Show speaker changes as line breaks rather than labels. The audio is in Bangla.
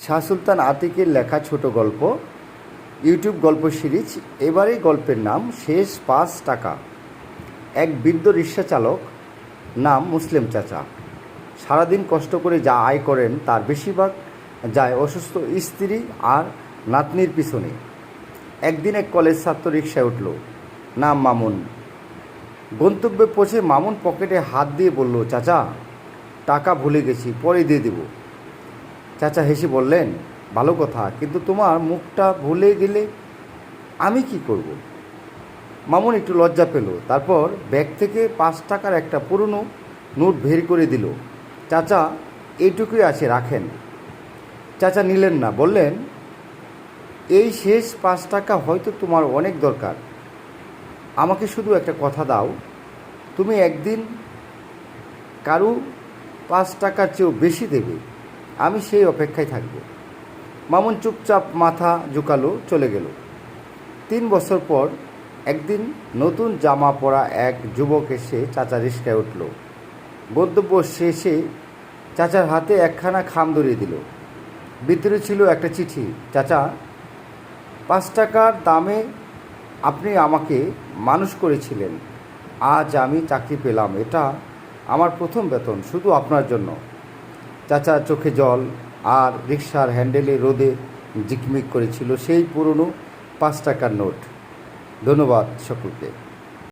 শাহ সুলতান আতিকের লেখা ছোট গল্প ইউটিউব গল্প সিরিজ। এবারের গল্পের নাম শেষ ৫ টাকা। এক বৃদ্ধ রিক্সা চালক, নাম মুসলিম চাচা, সারাদিন কষ্ট করে যা আয় করেন তার বেশিরভাগ যায় অসুস্থ স্ত্রী আর নাতনির পিছনে। একদিন এক কলেজ ছাত্র রিক্সায় উঠল, নাম মামুন। গন্তব্যে পৌঁছে মামুন পকেটে হাত দিয়ে বলল, চাচা, টাকা ভুলে গেছি, পরে দিয়ে দেব। চাচা হেসে বললেন, ভালো কথা, কিন্তু তোমার মুখটা ভুলে গেলে আমি কি করব? মামুন একটু লজ্জা পেল। তারপর ব্যাগ থেকে ৫ টাকার একটা পুরনো নোট বের করে দিল। চাচা, এইটুকুই আছে, রাখেন। চাচা নিলেন না, বললেন, এই শেষ ৫ টাকা হয়তো তোমার অনেক দরকার। আমাকে শুধু একটা কথা দাও, তুমি একদিন কারু ৫ টাকার চেয়েও বেশি দেবে, আমি সেই অপেক্ষায় থাকব। মামুন চুপচাপ মাথা ঝুঁকালো, চলে গেল। ৩ বছর পর একদিন নতুন জামা পরা এক যুবক এসে চাচা রিক্সায় উঠল। গন্তব্য শেষে চাচার হাতে একখানা খাম ধরিয়ে দিল। ভিতরে ছিল একটা চিঠি। চাচা, ৫ টাকার দামে আপনি আমাকে মানুষ করেছিলেন। আজ আমি চাকরি পেলাম, এটা আমার প্রথম বেতন, শুধু আপনার জন্য। চাচার চোখে জল, আর রিক্সার হ্যান্ডেলে রোদে ঝিকমিক করেছিল সেই পুরনো ৫ টাকার নোট। ধন্যবাদ সকলকে।